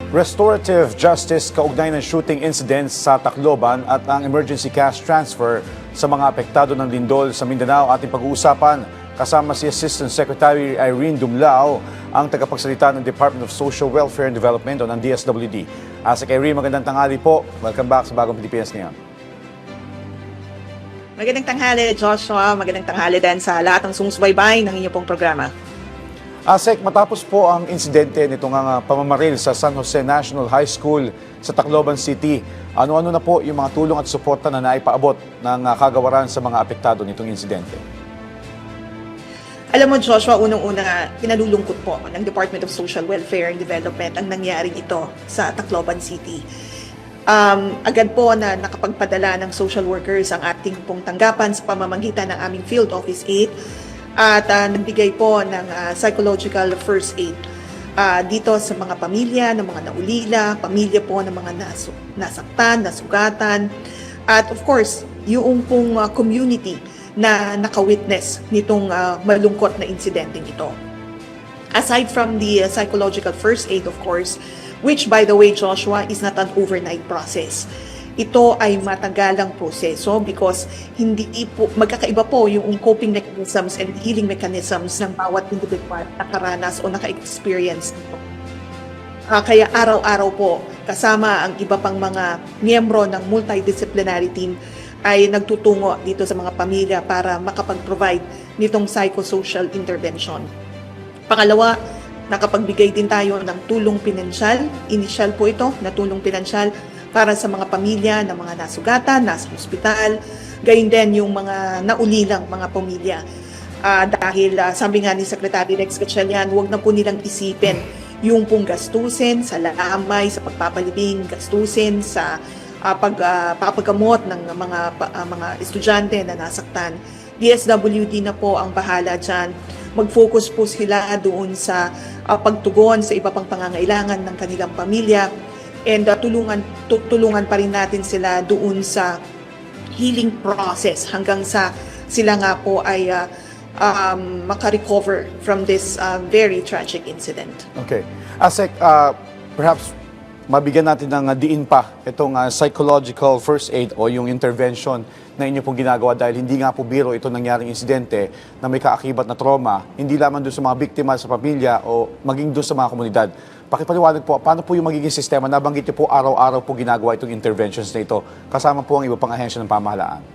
Restorative justice kaugnay ng shooting incidents sa Tacloban at ang emergency cash transfer sa mga apektado ng lindol sa Mindanao ating pag-uusapan kasama si Assistant Secretary Irene Dumlao, ang tagapagsalita ng Department of Social Welfare and Development o ng DSWD. Asik Irene, magandang tanghali po. Welcome back sa Bagong Pilipinas ngayon. Magandang tanghali, Joshua. Magandang tanghali din sa lahat ng sumusubaybay ng inyong pong programa. Asek, matapos po ang insidente nitong pamamaril sa San Jose National High School sa Tacloban City, ano-ano na po yung mga tulong at suporta na naipaabot ng kagawaran sa mga apektado nitong insidente? Alam mo, Joshua, unang-una, pinalulungkot po ng Department of Social Welfare and Development ang nangyari ito sa Tacloban City. Agad po na nakapagpadala ng social workers ang ating pong tanggapan sa pamamagitan ng aming Field Office 8 at nagbigay po ng psychological first aid dito sa mga pamilya ng mga naulila, pamilya po ng mga nasaktan, nasugatan, at of course, yung pong community na nakawitness nitong malungkot na insidente ito. Aside from the psychological first aid, of course, which by the way, Joshua, is not an overnight process. Ito ay matagalang proseso because hindi po, magkakaiba po yung coping mechanisms and healing mechanisms ng bawat individual na nakaranas o naka-experience nito. Kaya araw-araw po, kasama ang iba pang mga miyembro ng multidisciplinary team ay nagtutungo dito sa mga pamilya para makapag-provide nitong psychosocial intervention. Pangalawa, nakapagbigay din tayo ng tulong pinansyal. Initial po ito na tulong pinansyal para sa mga pamilya ng mga nasugatan, nasa ospital, gayon din yung mga naulilang mga pamilya. Dahil sabi nga ni Secretary Rex Gatchalian, huwag na po nilang isipin yung pong gastusin sa lamay, sa pagpapalibing, gastusin sa papagamot ng mga estudyante na nasaktan. DSWD na po ang bahala dyan. Mag-focus po sila doon sa pagtugon sa iba pang pangangailangan ng kanilang pamilya. And tulungan pa rin natin sila doon sa healing process hanggang sa sila nga po ay makarecover from this very tragic incident. Okay. Asek, perhaps mabigyan natin ng diin pa itong psychological first aid o yung intervention na inyo pong ginagawa dahil hindi nga po biro ito nangyaring insidente na may kaakibat na trauma, hindi lamang doon sa mga biktima sa pamilya o maging doon sa mga komunidad. Pakipaliwanag po, paano po yung magiging sistema? Nabanggit niyo po araw-araw po ginagawa itong interventions na ito kasama po ang iba pang ahensya ng pamahalaan.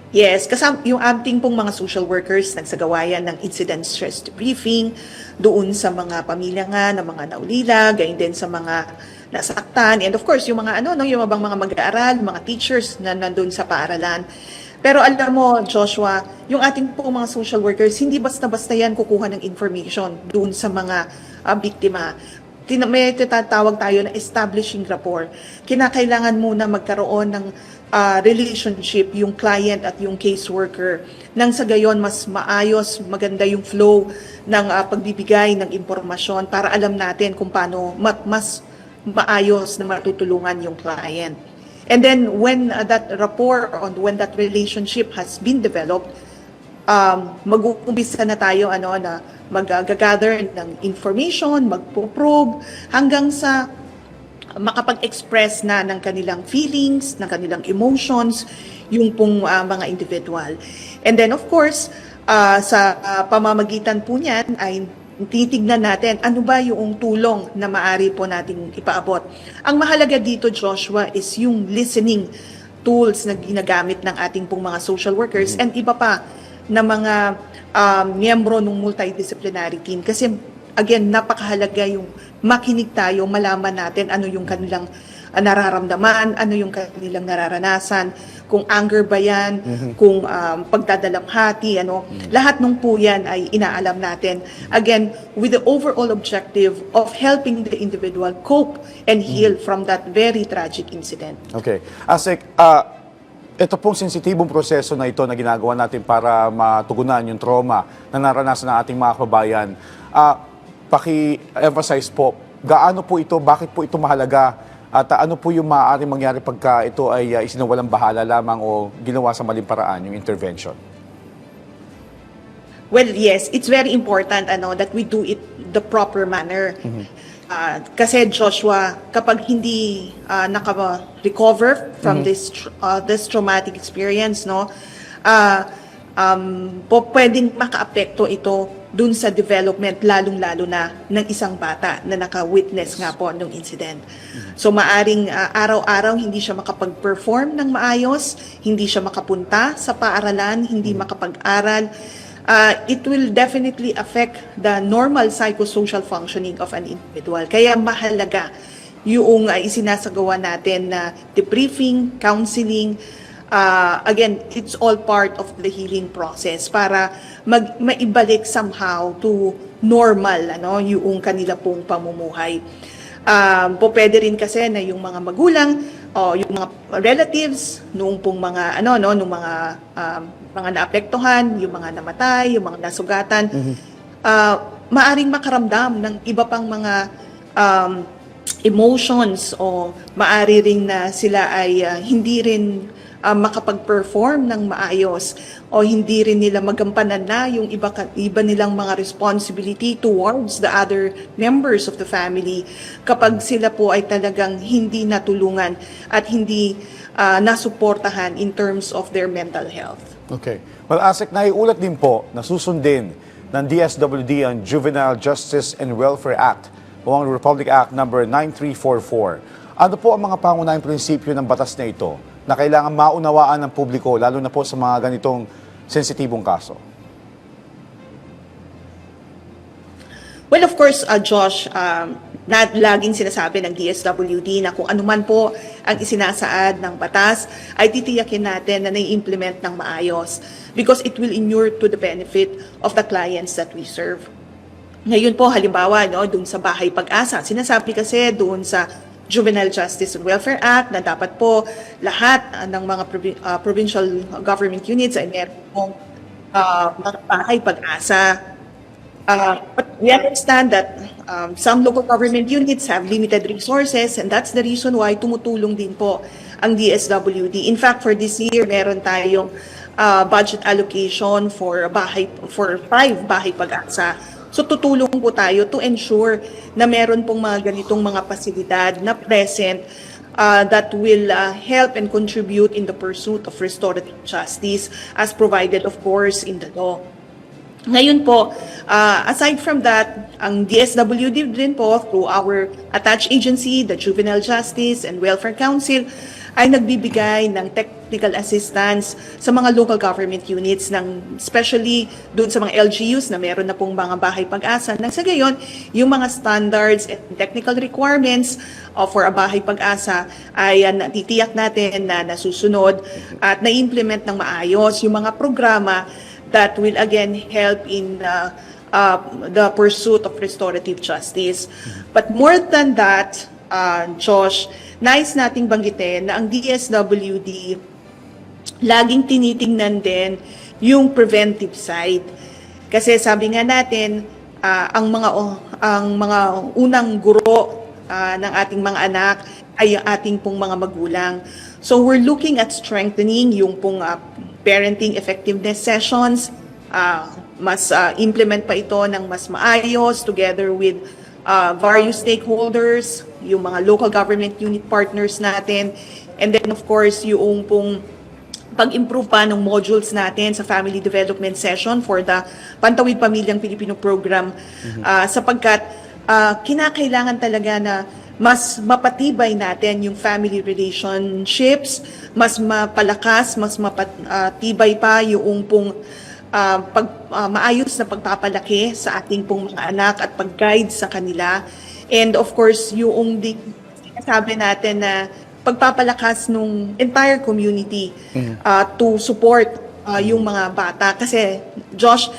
Yes, kasama yung ating pong mga social workers nagsagawayan ng incident stress debriefing doon sa mga pamilya nga ng mga naulila, gayon din sa mga nasaktan, and of course yung mga yung ibang mga mag-aaral, mga teachers na nandun sa paaralan. Pero alam mo, Joshua, yung ating pong mga social workers, hindi basta-basta yan kukuha ng information doon sa mga biktima. May tinatawag tayo na establishing rapport. Kinakailangan muna magkaroon ng relationship yung client at yung caseworker nang sa gayon mas maayos, maganda yung flow ng pagbibigay ng impormasyon para alam natin kung paano mas maayos na matutulungan yung client. And then when that rapport or when that relationship has been developed, mag-uumpisa na tayo na mag-gather ng information, magpo-probe hanggang sa makapag-express na ng kanilang feelings, ng kanilang emotions, yung pong mga individual. And then of course, sa pamamagitan po niyan ay titignan natin ano ba yung tulong na maaari po nating ipaabot. Ang mahalaga dito, Joshua, is yung listening tools na ginagamit ng ating pong mga social workers and iba pa na mga miyembro ng multidisciplinary team. Kasi again, napakahalaga yung makinig tayo, malaman natin ano yung kanilang nararamdaman, ano yung kanilang nararanasan, kung anger ba yan, kung pagdadalamhati, lahat nung po yan ay inaalam natin. Again, with the overall objective of helping the individual cope and heal from that very tragic incident. Okay. Asek, ito pong sensitibong proseso na ito na ginagawa natin para matugunan yung trauma na naranasan ng ating mga kababayan. Paki-emphasize po, gaano po ito, bakit po ito mahalaga at ano po yung maaaring mangyari pagka ito ay isinawalang bahala lamang o ginawa sa maling paraan yung intervention? Well, yes, it's very important that we do it the proper manner. Kasi Joshua, kapag hindi naka-recover from this traumatic experience, no, pwedeng maka-apekto ito dun sa development, lalong-lalo na ng isang bata na naka-witness nga po ng incident. So maaring araw-araw hindi siya makapag-perform ng maayos, hindi siya makapunta sa paaralan, hindi makapag-aral. It will definitely affect the normal psychosocial functioning of an individual. Kaya mahalaga yung isinasagawa natin na debriefing, counseling. Again, it's all part of the healing process para maibalik somehow to normal yung kanila pong pamumuhay. Pwede rin kasi na yung mga magulang o yung mga relatives nung pong mga nung mga naapektuhan, yung mga namatay, yung mga nasugatan, maaring makaramdam ng iba pang mga emotions o maari ring na sila ay hindi rin makapag-perform ng maayos o hindi rin nila magampanan na yung iba nilang mga responsibility towards the other members of the family kapag sila po ay talagang hindi natulungan at hindi nasuportahan in terms of their mental health. Okay. Well, ASEC, naiulat din po na susundin ng DSWD ang Juvenile Justice and Welfare Act o ang Republic Act number 9344. Ano po ang mga pangunahing prinsipyo ng batas na ito na kailangan maunawaan ng publiko, lalo na po sa mga ganitong sensitibong kaso? Well, of course, Josh, laging sinasabi ng DSWD na kung anuman po ang isinasaad ng batas, ay titiyakin natin na nai-implement ng maayos because it will inure to the benefit of the clients that we serve. Ngayon po, halimbawa, dun sa Bahay Pag-asa, sinasabi kasi doon sa Juvenile Justice and Welfare Act na dapat po lahat ng mga provincial government units ay meron pong Bahay Pag-asa. But we understand that some local government units have limited resources and that's the reason why tumutulong din po ang DSWD. In fact, for this year, meron tayong budget allocation for 5 Bahay Pag-asa. So tutulong po tayo to ensure na meron pong mga ganitong mga pasilidad na present that will help and contribute in the pursuit of restorative justice as provided, of course, in the law. Ngayon po, aside from that, ang DSWD din po through our attached agency, the Juvenile Justice and Welfare Council, ay nagbibigay ng technical assistance sa mga local government units, especially doon sa mga LGUs na meron na pong mga Bahay Pag-asa. Nang sa gayon, yung mga standards and technical requirements for a Bahay Pag-asa ay natitiyak natin na nasusunod at na-implement ng maayos yung mga programa that will again help in the pursuit of restorative justice. But more than that, Josh, nais nating banggitin na ang DSWD laging tinitingnan din yung preventive side. Kasi sabi nga natin, ang mga unang guro ng ating mga anak ay ang ating pong mga magulang. So we're looking at strengthening yung pong parenting effectiveness sessions, mas implement pa ito ng mas maayos together with various stakeholders, yung mga local government unit partners natin, and then of course yung pong pag-improve pa ng modules natin sa family development session for the Pantawid Pamilyang Pilipino program, sapagkat kinakailangan talaga na mas mapatibay natin yung family relationships, mas mapalakas, mas mapatibay pa yung pong maayos na pagpapalaki sa ating pong mga anak at pag-guide sa kanila. And of course, yung sinasabi natin na pagpapalakas ng entire community to support yung mga bata. Kasi, Josh,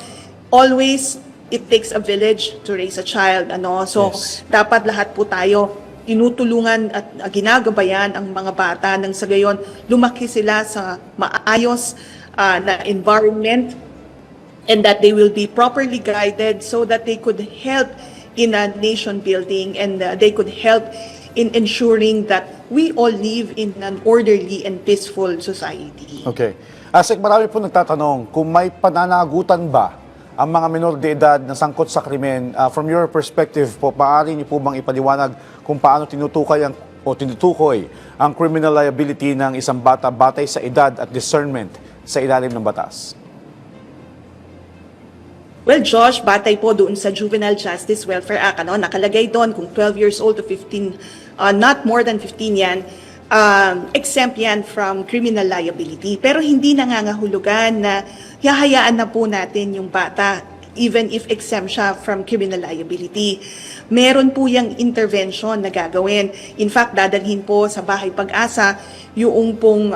always it takes a village to raise a child. So, dapat lahat po tayo tinutulungan at ginagabayan ang mga bata nang sa gayon lumaki sila sa maayos na environment and that they will be properly guided so that they could help in a nation building and they could help in ensuring that we all live in an orderly and peaceful society. Okay. ASEC, marami po nagtatanong kung may pananagutan ba ang mga minor de edad na sangkot sa krimen. From your perspective po, maaari niyo po bang ipaliwanag kung paano tinutukoy ang criminal liability ng isang bata batay sa edad at discernment sa ilalim ng batas? Well, Josh, batay po doon sa Juvenile Justice Welfare Act, nakalagay doon kung 12 years old to 15, not more than 15 yan, exempt yan from criminal liability. Pero hindi nangangahulugan na hahayaan na po natin yung bata even if exempt siya from criminal liability. Meron po yung intervention na gagawin. In fact, dadalhin po sa Bahay Pag-asa yung pong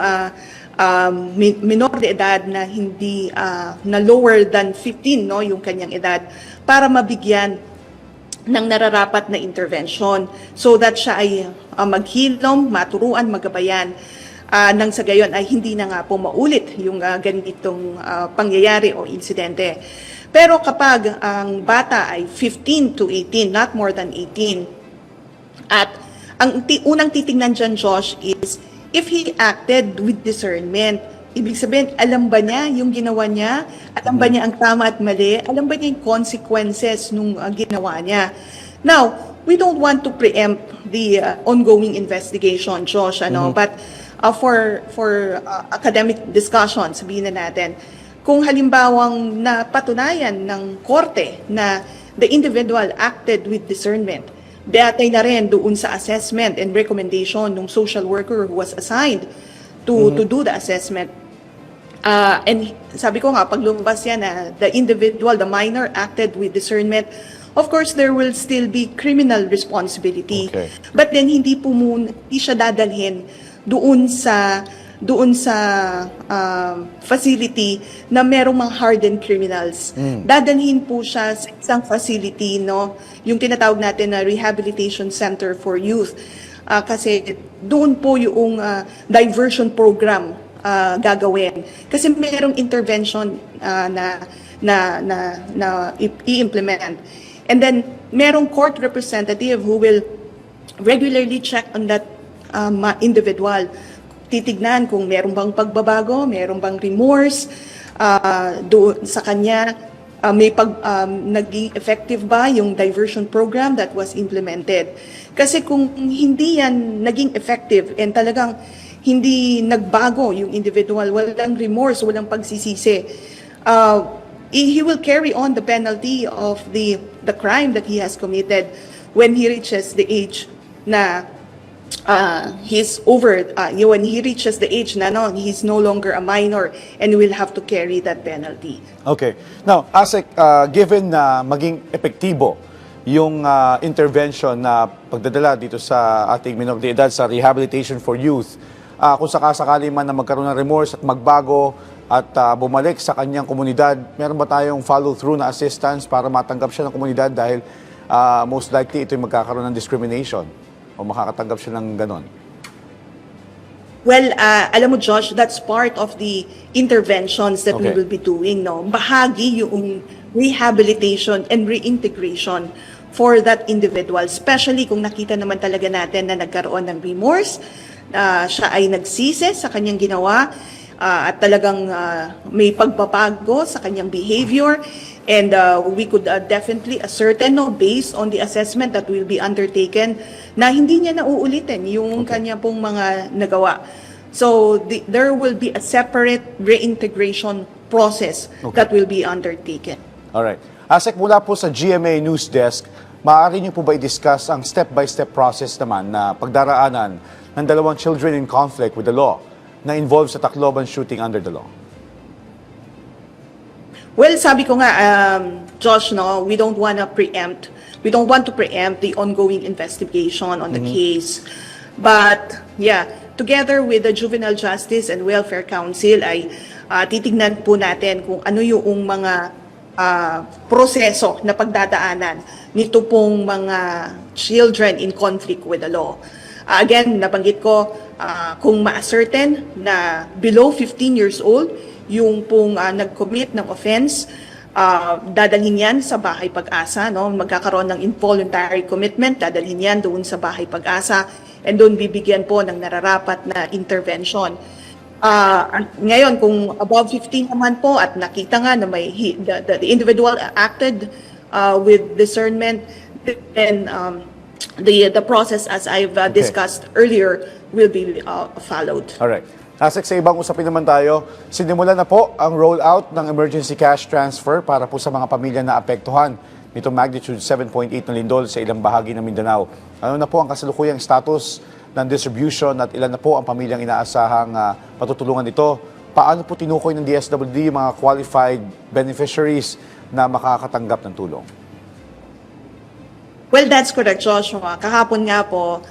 minor de edad na hindi na lower than 15, no, yung kanyang edad, para mabigyan ng nararapat na intervention so that siya ay maghilom, maturuan, magabayan nang sa gayon ay hindi na nga po maulit yung ganitong pangyayari o insidente. Pero kapag ang bata ay 15 to 18, not more than 18, at ang unang titingnan dyan, Josh, is if he acted with discernment. Ibig sabihin, alam ba niya yung ginawa niya? Alam ba niya ang tama at mali? Alam ba niya yung consequences nung ginawa niya? Now, we don't want to preempt the ongoing investigation, Josh, but for academic discussion, sabihin na natin, kung halimbawang napatunayan ng korte na the individual acted with discernment, batay na rin doon sa assessment and recommendation ng social worker who was assigned to do the assessment. And sabi ko nga, pag lumabas yan na the individual, the minor acted with discernment, of course, there will still be criminal responsibility. Okay. But then, hindi siya dadalhin doon sa facility na merong mga hardened criminals. Dadalhin po siya sa isang facility, no, yung tinatawag natin na Rehabilitation Center for Youth. Kasi doon po yung diversion program gagawin. Kasi merong intervention na i-implement. And then, merong court representative who will regularly check on that individual. Titignan kung meron bang pagbabago, meron bang remorse doon sa kanya, naging effective ba yung diversion program that was implemented. Kasi kung hindi yan naging effective and talagang hindi nagbago yung individual, walang remorse, walang pagsisisi, he will carry on the penalty of the crime that he has committed when he reaches the age na when he reaches the age na he's no longer a minor and will have to carry that penalty. Okay. Now, Asek, given na maging epektibo yung intervention na pagdadala dito sa ating minor de edad sa Rehabilitation for Youth, kung sakasakali man na magkaroon ng remorse at magbago at bumalik sa kanyang komunidad, meron ba tayong follow-through na assistance para matanggap siya ng komunidad dahil most likely ito'y magkakaroon ng discrimination o makakatanggap siya ng ganon? Well, alam mo, Josh, that's part of the interventions that we will be doing, no? Bahagi yung rehabilitation and reintegration for that individual, especially kung nakita naman talaga natin na nagkaroon ng remorse, siya ay nagsisi sa kanyang ginawa, at talagang may pagbabago sa kanyang behavior, and we could definitely ascertain, no, based on the assessment that will be undertaken, na hindi niya nauulitin yung kanya pong mga nagawa. So there will be a separate reintegration process that will be undertaken. Alright. Asek, mula po sa GMA News Desk, maaari niyo po ba i-discuss ang step-by-step process naman na pagdaraanan ng dalawang children in conflict with the law na involved sa Tacloban shooting under the law? Well, sabi ko nga, Josh, no, we don't want to preempt the ongoing investigation on the case. But, yeah, together with the Juvenile Justice and Welfare Council ay titignan po natin kung ano yung mga proseso na pagdadaanan nito pong mga children in conflict with the law. Again, nabanggit ko, kung ma-ascertain na below 15 years old, yung pong nag-commit ng offense, dadalhin yan sa Bahay Pag-asa, no? Magkakaroon ng involuntary commitment, dadalhin yan doon sa Bahay Pag-asa, and doon bibigyan po ng nararapat na intervention. Ngayon, kung above 15 naman po at nakita nga na may the individual acted with discernment, then the process as I've discussed earlier will be followed. Alright. Asik, sa ibang usapin naman tayo, sinimulan na po ang rollout ng emergency cash transfer para po sa mga pamilya na apektuhan nitong magnitude 7.8 na lindol sa ilang bahagi ng Mindanao. Ano na po ang kasalukuyang status ng distribution at ilan na po ang pamilyang inaasahang matutulungan nito? Paano po tinukoy ng DSWD yung mga qualified beneficiaries na makakatanggap ng tulong? Well, that's correct, Joshua. Kahapon nga po,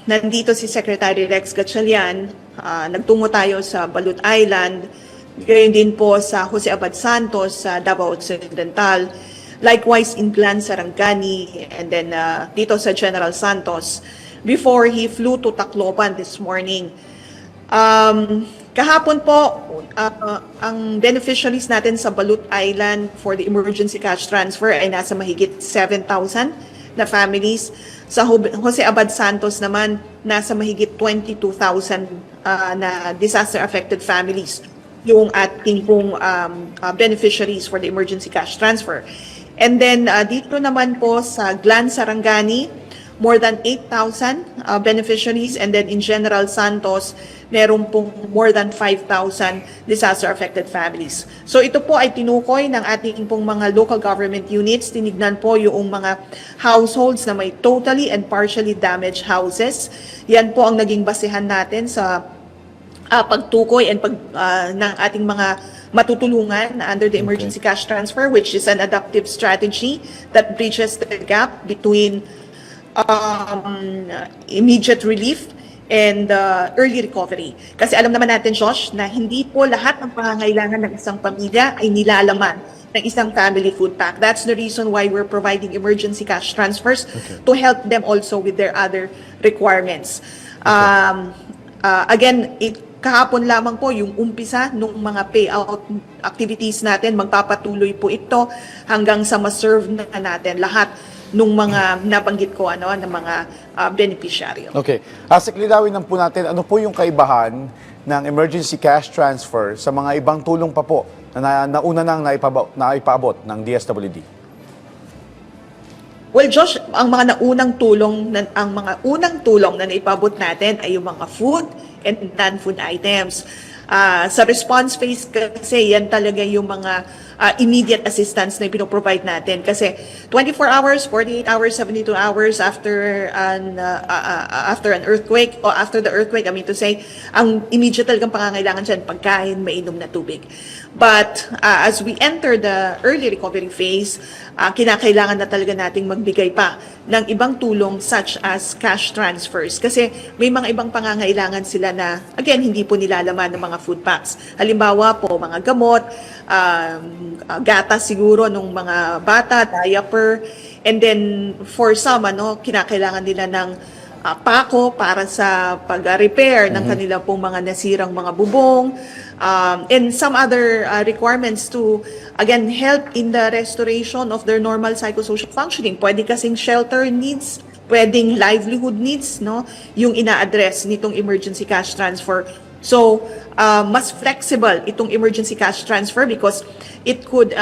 nandito si Secretary Rex Gatchalian. Nagtungo tayo sa Balut Island, gayon din po sa Jose Abad Santos sa Davao Occidental, likewise in Glan Sarangani, and then dito sa General Santos before he flew to Tacloban this morning. Kahapon po, ang beneficiaries natin sa Balut Island for the emergency cash transfer ay nasa mahigit 7,000 na families. Sa Jose Abad Santos naman, nasa mahigit 22,000 na disaster-affected families yung ating pong beneficiaries for the emergency cash transfer. And then dito naman po sa Glan Sarangani, more than 8,000 beneficiaries, and then in General Santos, meron pong more than 5,000 disaster-affected families. So ito po ay tinukoy ng ating pong mga local government units. Tinignan po yung mga households na may totally and partially damaged houses. Yan po ang naging basehan natin sa pagtukoy and ng ating mga matutulungan under the emergency cash transfer, which is an adaptive strategy that bridges the gap between immediate relief and early recovery. Kasi alam naman natin, Josh, na hindi po lahat ng pangangailangan ng isang pamilya ay nilalaman ng isang family food pack. That's the reason why we're providing emergency cash transfers to help them also with their other requirements. Again, kahapon lamang po yung umpisa ng mga payout activities natin. Magpapatuloy po ito hanggang sa ma-serve na natin lahat nung mga nabanggit ko ng mga beneficiaryo. Okay. Asik, linawin lang po natin, ano po yung kaibahan ng emergency cash transfer sa mga ibang tulong pa po na nauna nang naipaabot ng DSWD? Well, Josh, ang mga unang tulong na naipabot natin ay yung mga food and non-food items. Sa response phase kasi yan talaga yung mga immediate assistance na pinoprovide natin kasi 24 hours, 48 hours, 72 hours after an earthquake or after the earthquake, I mean to say, ang immediate talagang pangangailangan dyan, pagkain, mainom na tubig. But as we enter the early recovery phase, kinakailangan na talaga nating magbigay pa ng ibang tulong such as cash transfers. Kasi may mga ibang pangangailangan sila na, again, hindi po nilalaman ng mga food packs. Halimbawa po, mga gamot, gatas siguro nung mga bata, diaper, and then for some, kinakailangan nila ng pako para sa pag-repair ng kanila pong mga nasirang mga bubong, and some other requirements to, again, help in the restoration of their normal psychosocial functioning. Pwede kasing shelter needs, pwedeng livelihood needs, yung ina-address nitong emergency cash transfer. So, mas flexible itong emergency cash transfer because it could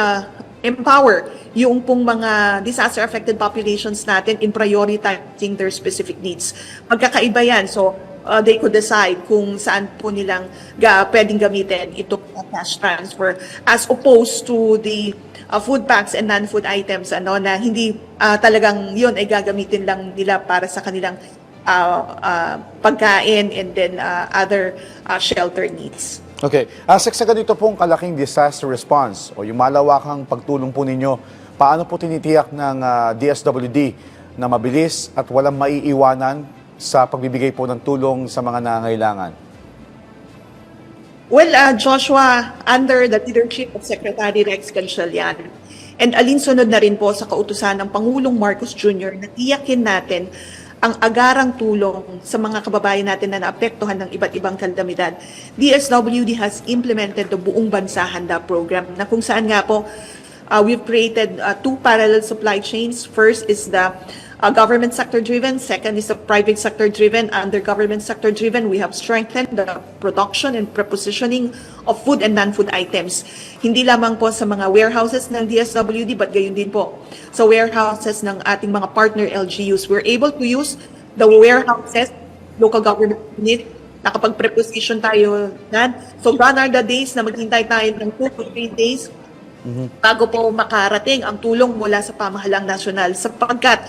empower yung pong mga disaster-affected populations natin in prioritizing their specific needs. Magkakaiba yan. So, they could decide kung saan po nilang pwedeng gamitin itong cash transfer as opposed to the food packs and non-food items na hindi talagang yun ay gagamitin lang nila para sa kanilang pagkain and then other shelter needs. Okay. Asik, sa ganito pong kalaking disaster response o yung malawakang pagtulong po ninyo, paano po tinitiyak ng DSWD na mabilis at walang maiiwanan sa pagbibigay po ng tulong sa mga nangangailangan? Well, Joshua, under the leadership of Secretary Rex Gatchalian, and alinsunod na rin po sa kautusan ng Pangulong Marcos Jr. na tiyakin natin ang agarang tulong sa mga kababayan natin na naapektuhan ng iba't ibang kalamidad. DSWD has implemented the Buong Bansa Handa program na kung saan nga po we've created two parallel supply chains. First is the government sector driven. Second is the private sector driven. Under government sector driven, we have strengthened the production and prepositioning of food and non-food items. Hindi lamang po sa mga warehouses ng DSWD, but gayon din po sa warehouses ng ating mga partner LGUs. We're able to use the warehouses, local government unit, nakapag-preposition tayo yan. So gone are the days na maghintay tayo ng 2 to 3 days bago po makarating ang tulong mula sa pamahalang nasyonal, sapagkat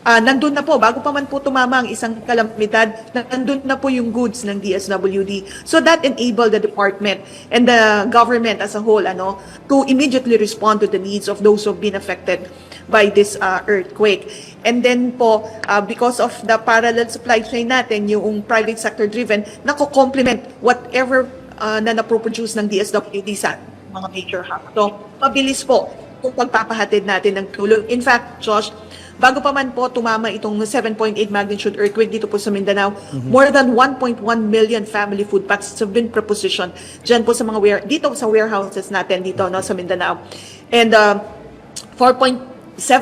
nandun na po, bago pa man po tumama ang isang kalamidad, nandun na po yung goods ng DSWD. So that enabled the department and the government as a whole to immediately respond to the needs of those who have been affected by this earthquake. And then po, because of the parallel supply chain natin, yung private sector driven, nako-complement whatever na naproproduce ng DSWD sa mga major hubs. So, mabilis po kung pagpapahatid natin ng tulong. In fact, Josh, bago pa man po tumama itong 7.8 magnitude earthquake dito po sa Mindanao, more than 1.1 million family food packs have been prepositioned dyan po sa mga dito sa warehouses natin dito sa Mindanao. And 4.7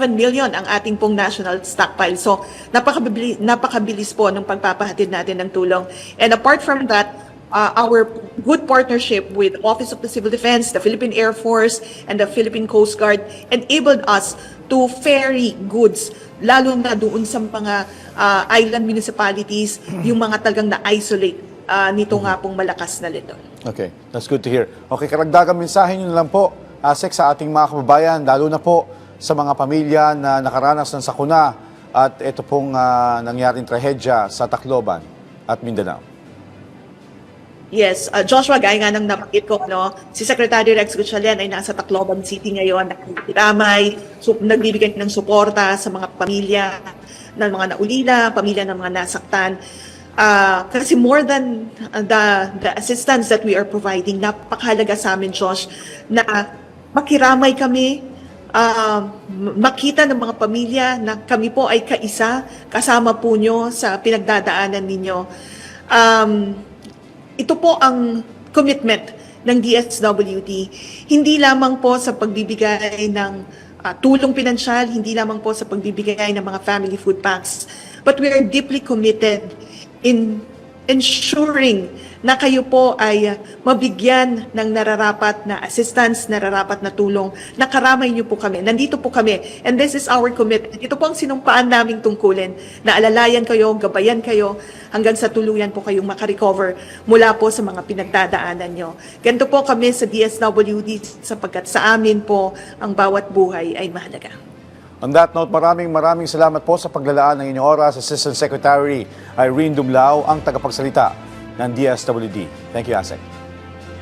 million ang ating pong national stockpile. So, napakabilis po ng pagpapahatid natin ng tulong. And apart from that, our good partnership with Office of the Civil Defense, the Philippine Air Force, and the Philippine Coast Guard enabled us to ferry goods, lalo na doon sa mga island municipalities, yung mga talagang na-isolate nito nga pong malakas na lindol. Okay, that's good to hear. Okay, karagdagang mensahe nyo na lang po, ASEC, sa ating mga kababayan, lalo na po sa mga pamilya na nakaranas ng sakuna at ito pong nangyaring trahedya sa Tacloban at Mindanao. Yes, Joshua, gaya nga ng nabanggit ko, si Secretary Rex Gatchalian ay nasa Tacloban City ngayon, nakikiramay, nagbibigay ng suporta sa mga pamilya ng mga naulila, pamilya ng mga nasaktan. Kasi more than the assistance that we are providing, napakahalaga sa amin, Josh, na makiramay kami, makita ng mga pamilya na kami po ay kaisa, kasama po nyo sa pinagdadaanan ninyo. Ito po ang commitment ng DSWD. Hindi lamang po sa pagbibigay ng tulong pinansyal, hindi lamang po sa pagbibigay ng mga family food packs, but we are deeply committed in ensuring na kayo po ay mabigyan ng nararapat na assistance, nararapat na tulong, nakaramay niyo po kami. Nandito po kami. And this is our commitment. Ito po ang sinumpaan naming tungkulin, na alalayan kayo, gabayan kayo, hanggang sa tuluyan po kayong makarecover mula po sa mga pinagdadaanan nyo. Ganito po kami sa DSWD, sapagkat sa amin po ang bawat buhay ay mahalaga. On that note, maraming salamat po sa paglalaan ng inyong oras. Assistant Secretary Irene Dumlao, ang tagapagsalita ng DSWD. Thank you, ASEC.